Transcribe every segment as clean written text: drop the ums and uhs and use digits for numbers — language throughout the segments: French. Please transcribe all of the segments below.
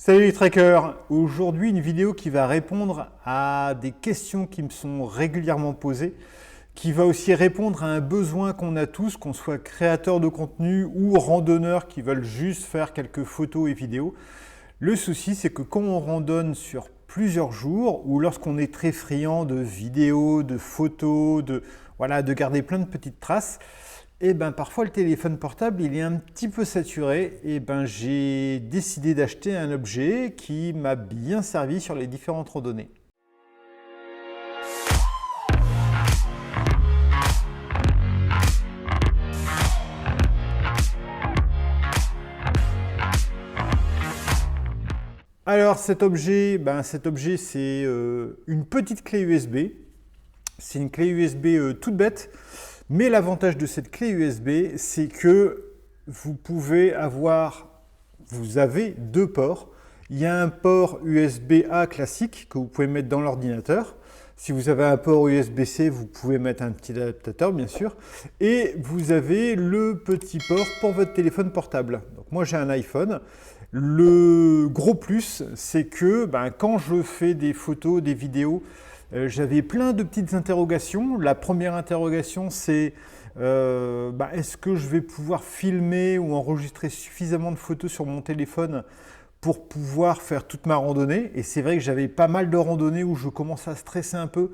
Salut les trackers! Aujourd'hui, une vidéo qui va répondre à des questions qui me sont régulièrement posées, qui va aussi répondre à un besoin qu'on a tous, qu'on soit créateur de contenu ou randonneurs qui veulent juste faire quelques photos et vidéos. Le souci, c'est que quand on randonne sur plusieurs jours ou lorsqu'on est très friand de vidéos, de photos, de garder plein de petites traces, et parfois le téléphone portable il est un petit peu saturé et j'ai décidé d'acheter un objet qui m'a bien servi sur les différentes randonnées. Alors cet objet c'est une petite clé USB. C'est une clé USB toute bête. Mais l'avantage de cette clé USB, c'est que vous avez deux ports. Il y a un port USB-A classique que vous pouvez mettre dans l'ordinateur. Si vous avez un port USB-C, vous pouvez mettre un petit adaptateur, bien sûr. Et vous avez le petit port pour votre téléphone portable. Donc moi, j'ai un iPhone. Le gros plus, c'est que quand je fais des photos, des vidéos, j'avais plein de petites interrogations. La première interrogation, c'est est-ce que je vais pouvoir filmer ou enregistrer suffisamment de photos sur mon téléphone pour pouvoir faire toute ma randonnée? Et c'est vrai que j'avais pas mal de randonnées où je commençais à stresser un peu,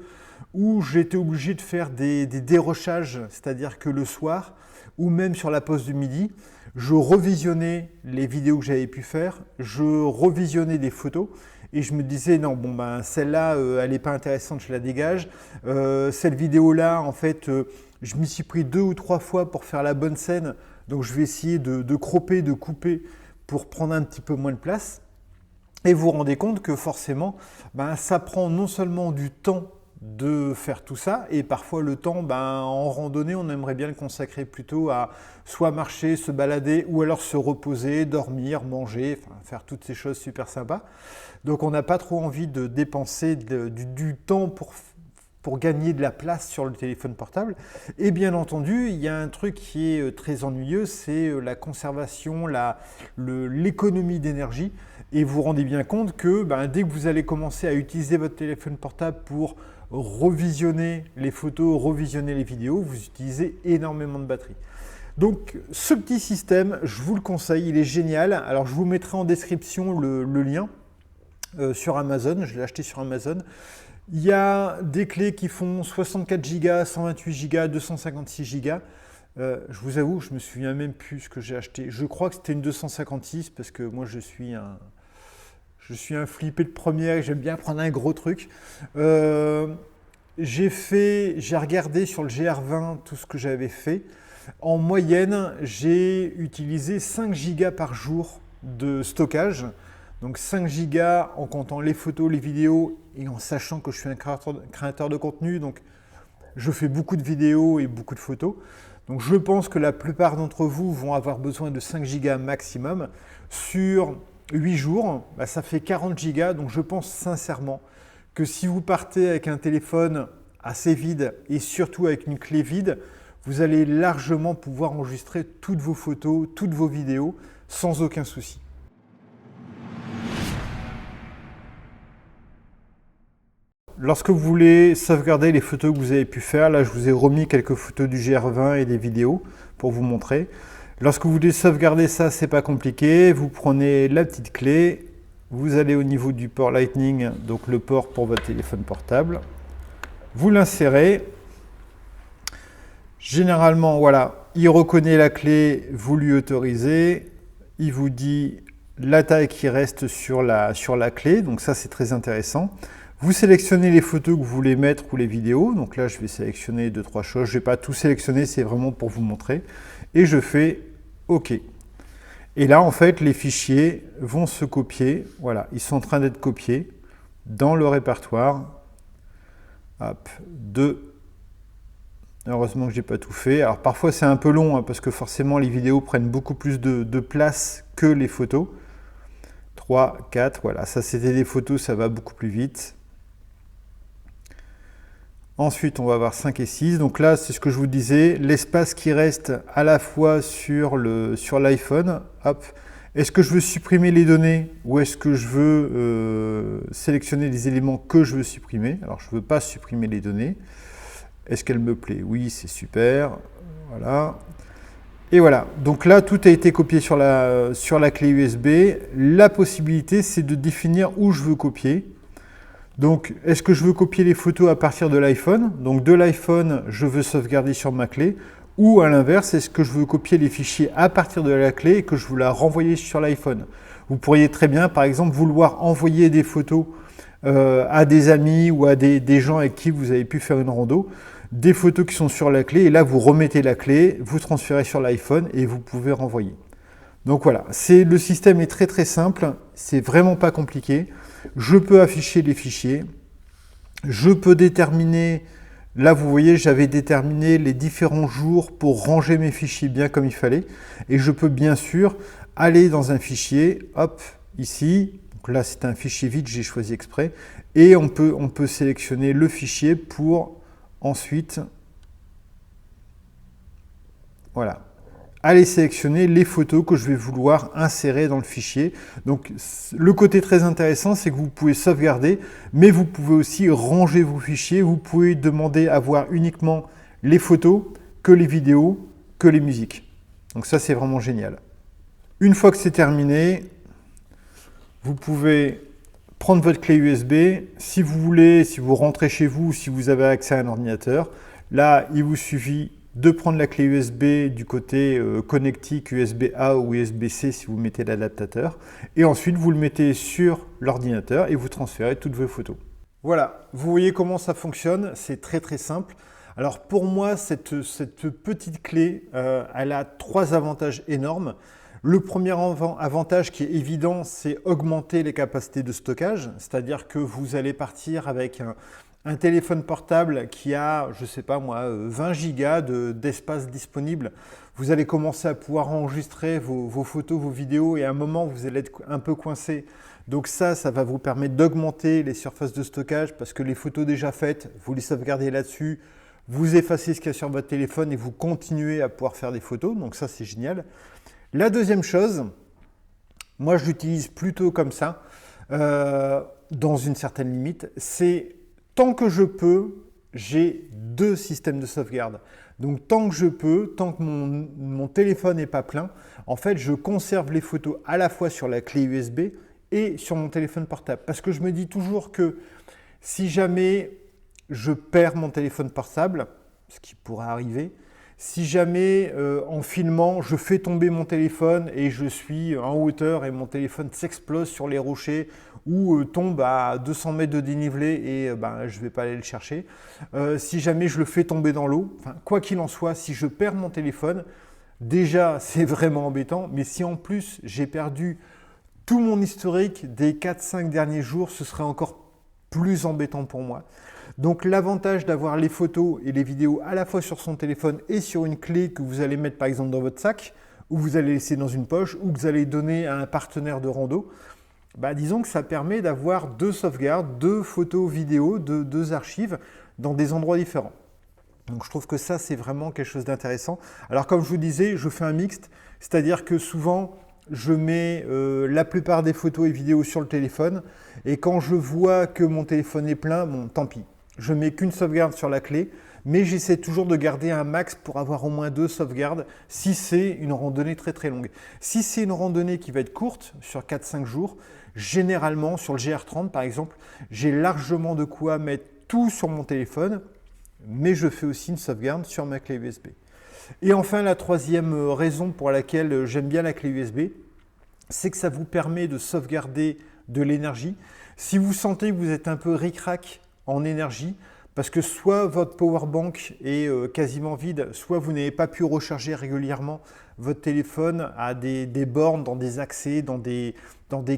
où j'étais obligé de faire des dérochages, c'est-à-dire que le soir, ou même sur la pause du midi, je revisionnais les vidéos que j'avais pu faire, je revisionnais des photos, et je me disais non, celle-là, elle n'est pas intéressante, je la dégage. Cette vidéo-là, en fait, je m'y suis pris 2 ou 3 fois pour faire la bonne scène, donc je vais essayer de cropper, de couper pour prendre un petit peu moins de place. Et vous vous rendez compte que forcément, ça prend non seulement du temps de faire tout ça, et parfois le temps, en randonnée, on aimerait bien le consacrer plutôt à soit marcher, se balader, ou alors se reposer, dormir, manger, faire toutes ces choses super sympas. Donc on n'a pas trop envie de dépenser du temps pour gagner de la place sur le téléphone portable. Et bien entendu, il y a un truc qui est très ennuyeux, c'est la conservation, l'économie d'énergie. Et vous vous rendez bien compte que dès que vous allez commencer à utiliser votre téléphone portable pour revisionner les photos, revisionner les vidéos, vous utilisez énormément de batterie. Donc ce petit système, je vous le conseille, il est génial. Alors je vous mettrai en description le lien sur Amazon, je l'ai acheté sur Amazon. Il y a des clés qui font 64 Go, 128 Go, 256 Go. Je vous avoue, je ne me souviens même plus ce que j'ai acheté. Je crois que c'était une 256 parce que moi je suis un flippé de première et j'aime bien prendre un gros truc. J'ai regardé sur le GR20 tout ce que j'avais fait. En moyenne, j'ai utilisé 5 Go par jour de stockage. Donc 5 Go en comptant les photos, les vidéos et en sachant que je suis un créateur de contenu. Donc je fais beaucoup de vidéos et beaucoup de photos. Donc je pense que la plupart d'entre vous vont avoir besoin de 5 Go maximum. Sur 8 jours, ça fait 40 Go. Donc je pense sincèrement que si vous partez avec un téléphone assez vide et surtout avec une clé vide, vous allez largement pouvoir enregistrer toutes vos photos, toutes vos vidéos sans aucun souci. Lorsque vous voulez sauvegarder les photos que vous avez pu faire, là je vous ai remis quelques photos du GR20 et des vidéos pour vous montrer. Lorsque vous voulez sauvegarder ça, c'est pas compliqué. Vous prenez la petite clé, vous allez au niveau du port Lightning, donc le port pour votre téléphone portable. Vous l'insérez. Généralement, voilà, il reconnaît la clé, vous lui autorisez. Il vous dit la taille qui reste sur la clé, donc ça c'est très intéressant. Vous sélectionnez les photos que vous voulez mettre ou les vidéos. Donc là, je vais sélectionner 2-3 choses. Je ne vais pas tout sélectionner, c'est vraiment pour vous montrer. Et je fais OK. Et là, en fait, les fichiers vont se copier. Voilà, ils sont en train d'être copiés dans le répertoire. Hop, heureusement que je n'ai pas tout fait. Alors parfois, c'est un peu long parce que forcément, les vidéos prennent beaucoup plus de place que les photos. 3, 4, voilà. Ça, c'était des photos, ça va beaucoup plus vite. Ensuite, on va avoir 5 et 6. Donc là, c'est ce que je vous disais, l'espace qui reste à la fois sur l'iPhone, hop, Est-ce que je veux supprimer les données ou est-ce que je veux sélectionner les éléments que je veux supprimer? Alors, je ne veux pas supprimer les données. Est-ce qu'elle me plaît? Oui, c'est super. Voilà. Et voilà. Donc là, tout a été copié sur la clé USB. La possibilité, c'est de définir où je veux copier. Donc, est-ce que je veux copier les photos à partir de l'iPhone? Donc, de l'iPhone, je veux sauvegarder sur ma clé. Ou à l'inverse, est-ce que je veux copier les fichiers à partir de la clé et que je veux la renvoyer sur l'iPhone? Vous pourriez très bien, par exemple, vouloir envoyer des photos à des amis ou à des gens avec qui vous avez pu faire une rando, des photos qui sont sur la clé, et là, vous remettez la clé, vous transférez sur l'iPhone et vous pouvez renvoyer. Donc voilà, le système est très très simple, c'est vraiment pas compliqué. Je peux afficher les fichiers, je peux déterminer, là vous voyez j'avais déterminé les différents jours pour ranger mes fichiers bien comme il fallait, et je peux bien sûr aller dans un fichier, hop, ici, donc là c'est un fichier vide, j'ai choisi exprès, et on peut sélectionner le fichier pour ensuite, voilà, aller sélectionner les photos que je vais vouloir insérer dans le fichier. Donc le côté très intéressant, c'est que vous pouvez sauvegarder, mais vous pouvez aussi ranger vos fichiers. Vous pouvez demander à voir uniquement les photos, que les vidéos, que les musiques. Donc ça, c'est vraiment génial. Une fois que c'est terminé, vous pouvez prendre votre clé USB. Si vous voulez, si vous rentrez chez vous, si vous avez accès à un ordinateur, là, il vous suffit de prendre la clé USB du côté connectique USB-A ou USB-C si vous mettez l'adaptateur, et ensuite vous le mettez sur l'ordinateur et vous transférez toutes vos photos. Voilà, vous voyez comment ça fonctionne, c'est très très simple. Alors pour moi, cette petite clé, elle a 3 avantages énormes. Le premier avantage qui est évident, c'est augmenter les capacités de stockage, c'est-à-dire que vous allez partir avec un téléphone portable qui a, je ne sais pas moi, 20 gigas d'espace disponible. Vous allez commencer à pouvoir enregistrer vos photos, vos vidéos, et à un moment, vous allez être un peu coincé. Donc ça va vous permettre d'augmenter les surfaces de stockage parce que les photos déjà faites, vous les sauvegardez là-dessus, vous effacez ce qu'il y a sur votre téléphone et vous continuez à pouvoir faire des photos. Donc ça, c'est génial. La deuxième chose, moi je l'utilise plutôt comme ça, dans une certaine limite, c'est tant que je peux, j'ai 2 systèmes de sauvegarde. Donc tant que je peux, tant que mon téléphone n'est pas plein, en fait je conserve les photos à la fois sur la clé USB et sur mon téléphone portable. Parce que je me dis toujours que si jamais je perds mon téléphone portable, ce qui pourrait arriver, si jamais en filmant, je fais tomber mon téléphone et je suis en hauteur et mon téléphone s'explose sur les rochers ou tombe à 200 mètres de dénivelé et je ne vais pas aller le chercher. Si jamais je le fais tomber dans l'eau, quoi qu'il en soit, si je perds mon téléphone, déjà c'est vraiment embêtant, mais si en plus j'ai perdu tout mon historique des 4-5 derniers jours, ce serait encore plus embêtant pour moi. Donc l'avantage d'avoir les photos et les vidéos à la fois sur son téléphone et sur une clé que vous allez mettre par exemple dans votre sac, ou vous allez laisser dans une poche, ou que vous allez donner à un partenaire de rando, disons que ça permet d'avoir 2 sauvegardes, 2 photos, vidéos, 2 archives dans des endroits différents. Donc je trouve que ça c'est vraiment quelque chose d'intéressant. Alors comme je vous disais, je fais un mixte, c'est-à-dire que souvent je mets la plupart des photos et vidéos sur le téléphone, et quand je vois que mon téléphone est plein, bon tant pis. Je mets qu'une sauvegarde sur la clé, mais j'essaie toujours de garder un max pour avoir au moins 2 sauvegardes si c'est une randonnée très très longue. Si c'est une randonnée qui va être courte, sur 4-5 jours, généralement sur le GR30 par exemple, j'ai largement de quoi mettre tout sur mon téléphone, mais je fais aussi une sauvegarde sur ma clé USB. Et enfin, la troisième raison pour laquelle j'aime bien la clé USB, c'est que ça vous permet de sauvegarder de l'énergie. Si vous sentez que vous êtes un peu ric-rac en énergie, parce que soit votre powerbank est quasiment vide, soit vous n'avez pas pu recharger régulièrement votre téléphone à des bornes, dans des accès, dans des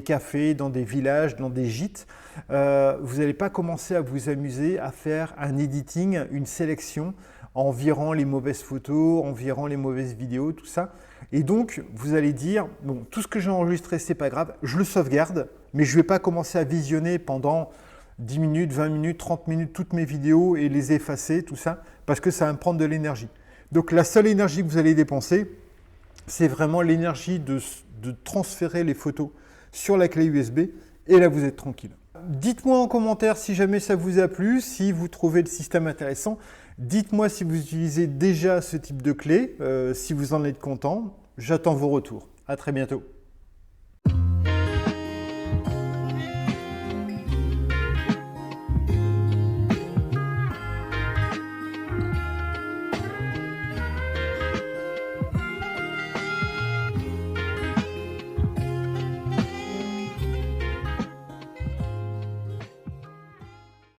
cafés, dans des villages, dans des gîtes, vous n'allez pas commencer à vous amuser à faire un editing, une sélection en virant les mauvaises photos, en virant les mauvaises vidéos, tout ça. Et donc, vous allez dire, bon, tout ce que j'ai enregistré, c'est pas grave, je le sauvegarde, mais je ne vais pas commencer à visionner pendant 10 minutes, 20 minutes, 30 minutes toutes mes vidéos et les effacer, tout ça, parce que ça va me prendre de l'énergie. Donc la seule énergie que vous allez dépenser, c'est vraiment l'énergie de de transférer les photos sur la clé USB et là vous êtes tranquille. Dites-moi en commentaire si jamais ça vous a plu, si vous trouvez le système intéressant. Dites-moi si vous utilisez déjà ce type de clé, si vous en êtes content. J'attends vos retours. À très bientôt.